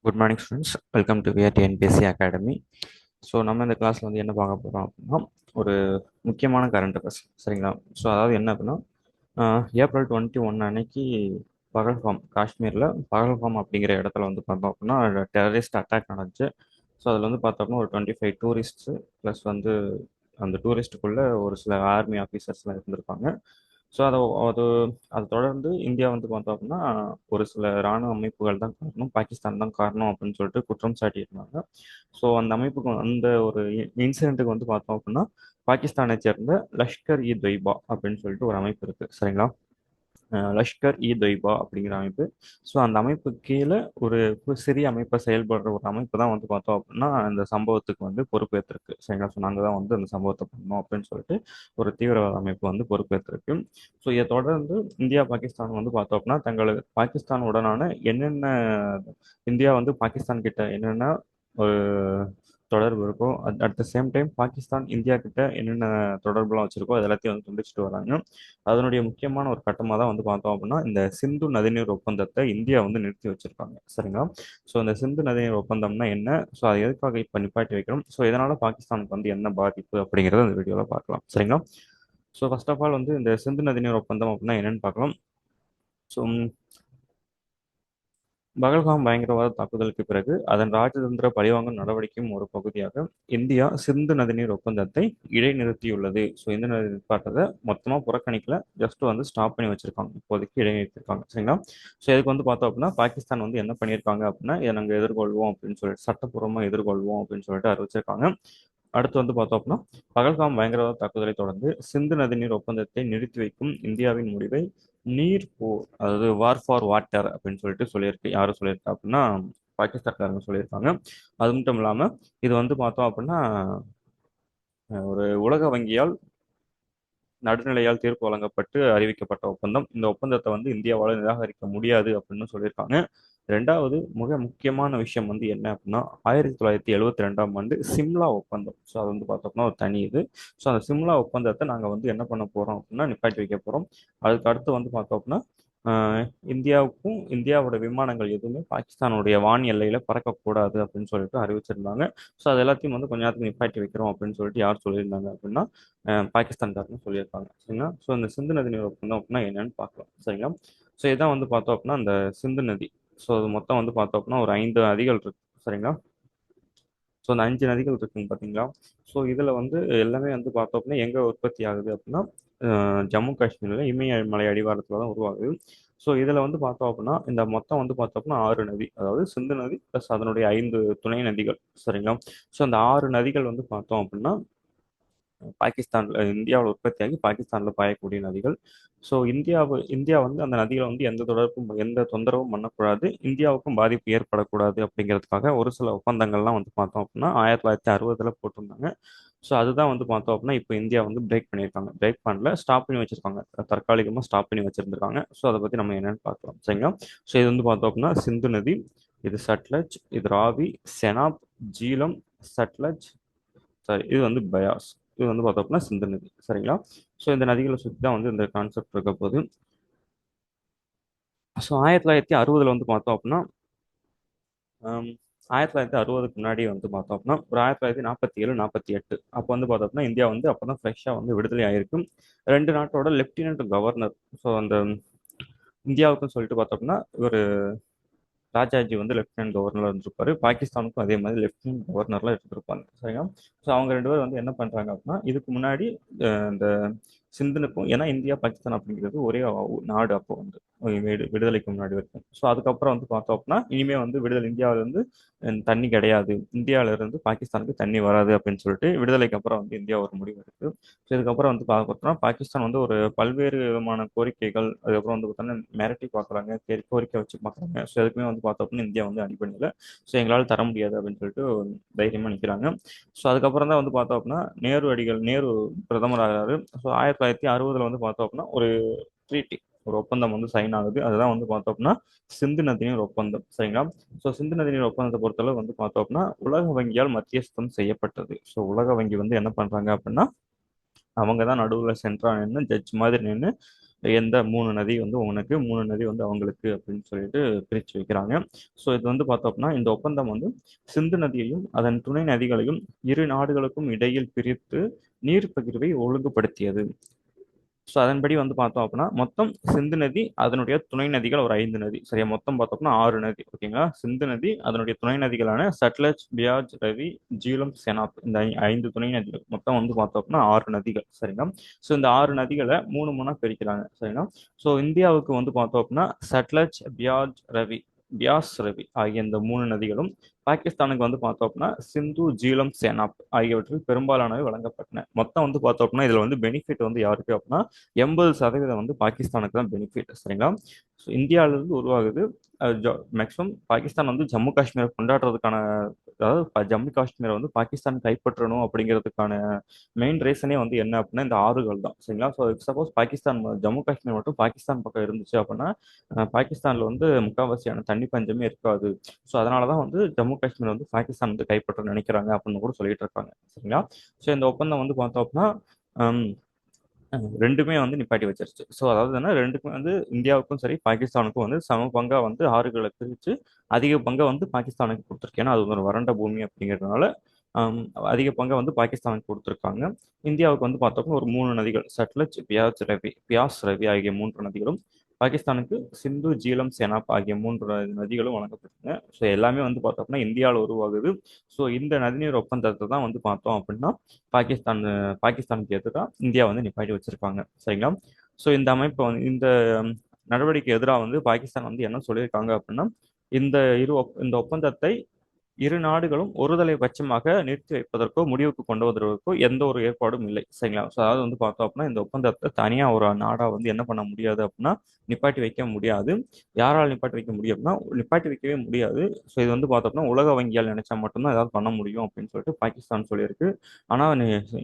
Good morning students, welcome to VR TNPSC academy. So நம்ம இந்த கிளாஸில் வந்து என்ன பார்க்க போகிறோம் அப்படின்னா, ஒரு முக்கியமான கரண்ட் அஃபேர்ஸ். சரிங்களா? ஸோ அதாவது என்ன அப்படின்னா, ஏப்ரல் 21 அன்னைக்கு பகல்காம், காஷ்மீரில் பகல்காம் அப்படிங்கிற இடத்துல வந்து பார்த்தோம் அப்படின்னா டெரரிஸ்ட் அட்டாக் நடந்துச்சு. ஸோ அதில் வந்து பார்த்தோம்னா ஒரு 25 டூரிஸ்ட்ஸு ப்ளஸ் வந்து அந்த டூரிஸ்ட்டுக்குள்ளே ஒரு சில ஆர்மி ஆஃபீஸர்ஸ்லாம் இருந்திருப்பாங்க. ஸோ அது அதை தொடர்ந்து இந்தியா வந்து பார்த்தோம் அப்படின்னா ஒரு சில இராணுவ அமைப்புகள் தான் காரணம், பாகிஸ்தான் தான் காரணம் அப்படின்னு சொல்லிட்டு குற்றம் சாட்டியிருந்தாங்க. ஸோ அந்த அமைப்புக்கு அந்த ஒரு இன்சிடென்ட்டுக்கு வந்து பார்த்தோம் அப்படின்னா பாகிஸ்தானை சேர்ந்த லஷ்கர் இ தொய்பா அப்படின்னு சொல்லிட்டு ஒரு அமைப்பு இருக்கு. சரிங்களா? லஷ்கர் இ தொய்பா அப்படிங்கிற அமைப்பு. ஸோ அந்த அமைப்பு கீழே ஒரு சிறிய அமைப்பை செயல்படுற ஒரு அமைப்பு தான் வந்து பார்த்தோம் அப்படின்னா இந்த சம்பவத்துக்கு வந்து பொறுப்பேற்றிருக்கு. சரிங்களா? ஸோ நாங்கள் தான் வந்து அந்த சம்பவத்தை பண்ணோம் அப்படின்னு சொல்லிட்டு ஒரு தீவிரவாத அமைப்பு வந்து பொறுப்பேற்றிருக்கு. ஸோ இதை தொடர்ந்து இந்தியா பாகிஸ்தான் வந்து பார்த்தோம் அப்படின்னா தங்களுக்கு பாகிஸ்தானுடனான என்னென்ன இந்தியா வந்து பாகிஸ்தான் கிட்ட என்னென்ன ஒரு தொடர்பு இருக்கோ at the same time Pakistan India கிட்ட என்னென்ன தொடர்புலாம் வச்சிருக்கோ அது எல்லாத்தையும் வந்து துண்டிச்சுட்டு வராங்க. அதனுடைய முக்கியமான ஒரு கட்டமாக தான் வந்து பார்த்தோம் அப்படின்னா இந்த சிந்து நதிநீர் ஒப்பந்தத்தை இந்தியா வந்து நிறுத்தி வச்சிருக்காங்க. சரிங்களா? ஸோ இந்த சிந்து நதிநீர் ஒப்பந்தம்னா என்ன, ஸோ அதை எதுக்காக இப்போ நிப்பாட்டி வைக்கிறோம், ஸோ இதனால பாகிஸ்தானுக்கு வந்து என்ன பாதிப்பு அப்படிங்கிறத இந்த வீடியோவில் பார்க்கலாம். சரிங்களா? ஸோ ஃபர்ஸ்ட் ஆஃப் ஆல் வந்து இந்த சிந்து நதிநீர் ஒப்பந்தம் அப்படின்னா என்னன்னு பார்க்கலாம். ஸோ பகல்காம் பயங்கரவாத தாக்குதலுக்கு பிறகு அதன் ராஜதந்திர பழிவாங்கும் நடவடிக்கையும் ஒரு பகுதியாக இந்தியா சிந்து நதிநீர் ஒப்பந்தத்தை இடைநிறுத்தியுள்ளது. ஸோ இந்த நிப்பாட்டத்தை மொத்தமாக புறக்கணிக்கல, ஜஸ்ட் வந்து ஸ்டாப் பண்ணி வச்சிருக்காங்க, இப்போதைக்கு இடைநிறுத்திருக்காங்க. சரிங்களா? ஸோ இதுக்கு வந்து பார்த்தோம் அப்படின்னா பாகிஸ்தான் வந்து என்ன பண்ணியிருக்காங்க அப்படின்னா இதை நாங்கள் எதிர்கொள்வோம் அப்படின்னு சொல்லிட்டு சட்டப்பூர்வமாக எதிர்கொள்வோம் அப்படின்னு சொல்லிட்டு அறிவிச்சிருக்காங்க. அடுத்து வந்து பார்த்தோம் அப்படின்னா பகல்காம் பயங்கரவாத தாக்குதலை தொடர்ந்து சிந்து நதிநீர் ஒப்பந்தத்தை நிறுத்தி வைக்கும் இந்தியாவின் முடிவை நீர் போர், அதாவது வார் ஃபார் வாட்டர் அப்படின்னு சொல்லிட்டு சொல்லியிருக்கு. யாரும் சொல்லியிருக்கா அப்படின்னா பாகிஸ்தான்காரங்க சொல்லியிருக்காங்க. அது மட்டும் இல்லாமல் இது வந்து பார்த்தோம் அப்படின்னா ஒரு உலக வங்கியால் நடுநிலையால் தீர்ப்பு வழங்கப்பட்டு அறிவிக்கப்பட்ட ஒப்பந்தம். இந்த ஒப்பந்தத்தை வந்து இந்தியாவால் நிராகரிக்க முடியாது அப்படின்னு சொல்லியிருக்காங்க. ரெண்டாவது மிக முக்கியமான விஷயம் வந்து என்ன அப்படின்னா 1972 சிம்லா ஒப்பந்தம். ஸோ அது வந்து பார்த்தோம்னா ஒரு தனி இது. ஸோ அந்த சிம்லா ஒப்பந்தத்தை நாங்கள் வந்து என்ன பண்ண போகிறோம் அப்படின்னா நிப்பாட்டி வைக்க போகிறோம். அதுக்கு அடுத்து வந்து பார்த்தோம் அப்படின்னா இந்தியாவுக்கும் இந்தியாவோட விமானங்கள் எதுவுமே பாகிஸ்தானுடைய வான் எல்லையில பறக்கக்கூடாது அப்படின்னு சொல்லிட்டு அறிவிச்சிருந்தாங்க. ஸோ அது எல்லாத்தையும் வந்து கொஞ்ச நேரத்துக்கு நிப்பாட்டி வைக்கிறோம் அப்படின்னு சொல்லிட்டு யார் சொல்லியிருந்தாங்க அப்படின்னா பாகிஸ்தான்காரங்க சொல்லியிருக்காங்க. சரிங்களா? ஸோ இந்த சிந்து நதி நீர் ஒப்பந்தம் அப்படின்னா என்னன்னு பார்க்கலாம். சரிங்களா? ஸோ இதான் வந்து பார்த்தோம் அப்படின்னா அந்த சிந்து நதி. ஸோ அது மொத்தம் வந்து பார்த்தோம் அப்படின்னா ஒரு 5 நதிகள் இருக்கு. சரிங்களா? ஸோ அந்த 5 நதிகள் இருக்குங்க பார்த்தீங்களா? ஸோ இதில் வந்து எல்லாமே வந்து பார்த்தோம் அப்படின்னா எங்கே உற்பத்தி ஆகுது அப்படின்னா ஜம்மு காஷ்மீரில் இமயமலை அடிவாரத்தில் தான் உருவாகுது. ஸோ இதில் வந்து பார்த்தோம் அப்படின்னா இந்த மொத்தம் வந்து பார்த்தோம் அப்படின்னா 6 நதி, அதாவது சிந்து நதி ப்ளஸ் அதனுடைய 5 துணை நதிகள். சரிங்களா? ஸோ அந்த 6 நதிகள் வந்து பார்த்தோம் அப்படின்னா பாகிஸ்தான்ல இந்தியாவில் உற்பத்தியாகி பாகிஸ்தானில் பாயக்கூடிய நதிகள். ஸோ இந்தியா வந்து அந்த நதிகளை வந்து எந்த தொடர்பும் எந்த தொந்தரவும் பண்ணக்கூடாது, இந்தியாவுக்கும் பாதிப்பு ஏற்படக்கூடாது அப்படிங்கிறதுக்காக ஒரு சில ஒப்பந்தங்கள்லாம் வந்து பார்த்தோம் அப்படின்னா 1960 போட்டிருந்தாங்க. ஸோ அதுதான் வந்து பார்த்தோம் அப்படின்னா இப்போ இந்தியா வந்து பிரேக் பண்ணியிருக்காங்க. பிரேக் பண்ணல, ஸ்டாப் பண்ணி வச்சிருக்காங்க, தற்காலிகமாக ஸ்டாப் பண்ணி வச்சிருந்திருக்காங்க. ஸோ அதை பற்றி நம்ம என்னன்னு பார்க்கலாம். சரிங்களா? ஸோ இது வந்து பார்த்தோம் அப்படின்னா சிந்து நதி, இது சட்லஜ், இது ராவி, செனாப், ஜீலம், சட்லஜ், சாரி இது வந்து பயாஸ், இது வந்து பார்த்தோம்னா சிந்து நதி. சரிங்களா? ஸோ இந்த நதிகளை சுற்றி தான் வந்து இந்த கான்செப்ட் இருக்க போது. ஸோ 1960 வந்து பார்த்தோம் அப்படின்னா ஆம், 1960க்கு முன்னாடி வந்து பார்த்தோம் அப்படின்னா ஒரு 1947 48 அப்போ வந்து பார்த்தோம் அப்படின்னா இந்தியா வந்து அப்போ தான் ஃப்ரெஷ்ஷாக வந்து விடுதலை ஆயிருக்கும். ரெண்டு நாட்டோட லெப்டினன்ட் கவர்னர், ஸோ அந்த இந்தியாவுக்குன்னு சொல்லிட்டு பார்த்தோம் அப்படின்னா ஒரு ராஜாஜி வந்து லெப்டினன்ட் கவர்னராக இருந்திருப்பாரு, பாகிஸ்தானுக்கும் அதே மாதிரி லெப்டினன்ட் கவர்னர்லாம் இருந்திருப்பாங்க. சரிங்களா? ஸோ அவங்க ரெண்டு பேரும் வந்து என்ன பண்றாங்க அப்படின்னா இதுக்கு முன்னாடி இந்த சிந்தனுக்கும், ஏன்னா இந்தியா பாகிஸ்தான் அப்படிங்கிறது ஒரே நாடு அப்போ வந்து விடுதலைக்கு முன்னாடி வரைக்கும். ஸோ அதுக்கப்புறம் வந்து பார்த்தோம் அப்படின்னா இனிமே வந்து விடுதலை இந்தியாவில இருந்து தண்ணி கிடையாது, இந்தியாவில இருந்து பாகிஸ்தானுக்கு தண்ணி வராது அப்படின்னு சொல்லிட்டு விடுதலைக்கு அப்புறம் வந்து இந்தியா ஒரு முடிவு எடுத்து. ஸோ இதுக்கப்புறம் வந்து பார்த்தோம்னா பாகிஸ்தான் வந்து ஒரு பல்வேறு விதமான கோரிக்கைகள், அதுக்கப்புறம் வந்து பார்த்தோம்னா மிரட்டி பார்க்குறாங்க, கோரிக்கை வச்சு பார்க்குறாங்க. ஸோ எதுக்குமே வந்து பார்த்தோம் அப்படின்னா இந்தியா வந்து அடிப்படையில் ஸோ எங்களால் தர முடியாது அப்படின்னு சொல்லிட்டு தைரியமாக நிற்கிறாங்க. ஸோ அதுக்கப்புறம் தான் வந்து பார்த்தோம் அப்படின்னா நேரு பிரதமர் ஆகிறாரு. ஸோ 1960 வந்து பார்த்தோம் அப்படின்னா ஒரு ட்ரீட்டி, ஒரு ஒப்பந்தம் வந்து சைன் ஆகுது. அதுதான் வந்து பார்த்தோம் அப்படின்னா சிந்து நதிநீர் ஒப்பந்தம். சரிங்களா? ஸோ சிந்து நதிநீர் ஒப்பந்தத்தை பொறுத்தளவு வந்து பார்த்தோம் அப்படின்னா உலக வங்கியால் மத்தியஸ்தம் செய்யப்பட்டது. ஸோ உலக வங்கி வந்து என்ன பண்றாங்க அப்படின்னா அவங்க தான் நடுவில் சென்ட்ரா நின்று ஜட்ஜ் மாதிரி நின்று எந்த 3 நதி வந்து உனக்கு 3 நதி வந்து அவங்களுக்கு அப்படின்னு சொல்லிட்டு பிரித்து வைக்கிறாங்க. ஸோ இது வந்து பார்த்தோம்னா இந்த ஒப்பந்தம் வந்து சிந்து நதியையும் அதன் துணை நதிகளையும் இரு நாடுகளுக்கும் இடையில் பிரித்து நீர் பகிர்வை ஒழுங்குபடுத்தியது. ஸோ அதன்படி வந்து பார்த்தோம் அப்படின்னா மொத்தம் சிந்து நதி அதனுடைய துணை நதிகள் ஒரு 5 நதி, சரியா? மொத்தம் பார்த்தோம்னா 6 நதி, ஓகேங்களா? சிந்து நதி அதனுடைய துணை நதிகளான சட்லஜ், பியாஜ், ரவி, ஜீலம், செனாப், இந்த 5 துணை நதிகள் மொத்தம் வந்து பார்த்தோம்னா 6 நதிகள், சரிங்களா? ஸோ இந்த 6 நதிகளை 3 பிரிக்கிறாங்க, சரிங்களா? ஸோ இந்தியாவுக்கு வந்து பார்த்தோம் அப்படின்னா சட்லஜ், பியாஸ், ரவி ஆகிய இந்த 3 நதிகளும், பாகிஸ்தானுக்கு வந்து பார்த்தோம் அப்படின்னா சிந்து, ஜீலம், செனாப் ஆகியவற்றில் பெரும்பாலானவை வழங்கப்பட்டன. மொத்தம் வந்து பார்த்தோம் அப்படின்னா இதுல வந்து பெனிஃபிட் வந்து யாருக்கு அப்படின்னா 80% வந்து பாகிஸ்தானுக்கு தான் பெனிஃபிட், சரிங்களா? ஸோ இந்தியாவிலிருந்து உருவாகுது. மேக்ஸிமம் பாகிஸ்தான் வந்து ஜம்மு காஷ்மீரை கொண்டாடுறதுக்கான, அதாவது ஜம்மு காஷ்மீரை வந்து பாகிஸ்தான் கைப்பற்றணும் அப்படிங்கிறதுக்கான மெயின் ரீசனே வந்து என்ன அப்படின்னா இந்த ஆறுகள் தான், சரிங்களா? ஸோ சப்போஸ் பாகிஸ்தான் ஜம்மு காஷ்மீர் மட்டும் பாகிஸ்தான் பக்கம் இருந்துச்சு அப்படின்னா பாகிஸ்தான்ல வந்து முக்கால்வாசியான தண்ணி பஞ்சமே இருக்காது. ஸோ அதனால தான் வந்து ஜம்மு காஷ்மீர் வந்து பாகிஸ்தான் வந்து கைப்பற்ற நினைக்கிறாங்க அப்படின்னு கூட சொல்லிட்டு இருக்காங்க, சரிங்களா? ஸோ இந்த ஒப்பந்தம் வந்து பார்த்தோம் அப்படின்னா ரெண்டுமே வந்து நிப்பாட்டி வச்சிருச்சு. ஸோ அதாவது என்ன, ரெண்டுக்குமே வந்து இந்தியாவுக்கும் சரி பாகிஸ்தானுக்கும் வந்து சம பங்கா வந்து ஆறுகளை பிரித்து அதிக பங்கை வந்து பாகிஸ்தானுக்கு கொடுத்துருக்கு. ஏன்னா அது ஒரு வறண்ட பூமி அப்படிங்கிறதுனால ஆம், அதிக பங்கை வந்து பாகிஸ்தானுக்கு கொடுத்துருக்காங்க. இந்தியாவுக்கு வந்து பார்த்தோம்னா ஒரு 3 நதிகள் சட்லஜ், பியாஸ், ரவி ஆகிய 3 நதிகளும், பாகிஸ்தானுக்கு சிந்து, ஜீலம், செனாப் ஆகிய 3 நதிகளும் வழங்கப்பட்டன. ஸோ எல்லாமே வந்து பார்த்தோம்னா இந்தியாவில் உருவாகுது. ஸோ இந்த நதிநீர் ஒப்பந்தத்தை தான் வந்து பார்த்தோம் அப்படின்னா பாகிஸ்தான் பாகிஸ்தானுக்கு எதிராக இந்தியா வந்து நிப்பாட்டி வச்சிருக்காங்க, சரிங்களா? ஸோ இந்த அமைப்பு வந்து இந்த நடவடிக்கை எதிராக வந்து பாகிஸ்தான் வந்து என்ன சொல்லியிருக்காங்க அப்படின்னா இந்த இந்த ஒப்பந்தத்தை இரு நாடுகளும் ஒருதலை பட்சமாக நிறுத்தி வைப்பதற்கோ முடிவுக்கு கொண்டு வருவதற்கோ எந்த ஒரு ஏற்பாடும் இல்லை, சரிங்களா? ஸோ அதாவது வந்து பார்த்தோம் அப்படின்னா இந்த ஒப்பந்தத்தை தனியாக ஒரு நாடா வந்து என்ன பண்ண முடியாது அப்படின்னா நிப்பாட்டி வைக்க முடியாது. யாரால் நிப்பாட்டி வைக்க முடியும் அப்படின்னா நிப்பாட்டி வைக்கவே முடியாது. ஸோ இது வந்து பார்த்தோம்னா உலக வங்கியால் நினைச்சா மட்டும்தான் ஏதாவது பண்ண முடியும் அப்படின்னு சொல்லிட்டு பாகிஸ்தான் சொல்லியிருக்கு. ஆனால்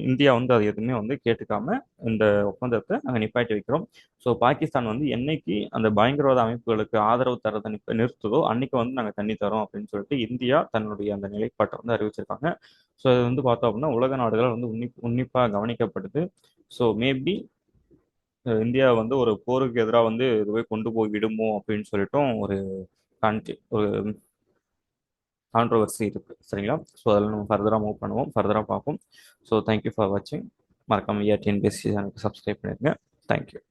இந்தியா வந்து அது எதுவுமே வந்து கேட்டுக்காம இந்த ஒப்பந்தத்தை நாங்கள் நிப்பாட்டி வைக்கிறோம். ஸோ பாகிஸ்தான் வந்து என்னைக்கு அந்த பயங்கரவாத அமைப்புகளுக்கு ஆதரவு தரதை நிறுத்துதோ அன்னைக்கு வந்து நாங்கள் தண்ணி தரோம் அப்படின்னு சொல்லிட்டு இந்தியா தன்னுடைய அந்த நிலைப்பாட்டை வந்து அறிவிச்சிருக்காங்க. ஸோ இது வந்து பார்த்தோம் அப்படின்னா உலக நாடுகள் வந்து உன்னிப்பாக கவனிக்கப்படுது. ஸோ மேபி இந்தியா வந்து ஒரு போருக்கு எதிராக வந்து இதுவே கொண்டு போய் விடுமோ அப்படின்னு சொல்லிட்டும் ஒரு கான்ட்ரவர்சி இருக்கு, சரிங்களா? ஸோ அதில் நம்ம ஃபர்தராக மூவ் பண்ணுவோம், ஃபர்தராக பார்ப்போம். ஸோ தேங்க்யூ ஃபார் வாட்சிங். மறக்காம டிஎன்பிஎஸ்சி சேனலுக்கு சப்ஸ்கிரைப் பண்ணிடுங்க. தேங்க்யூ.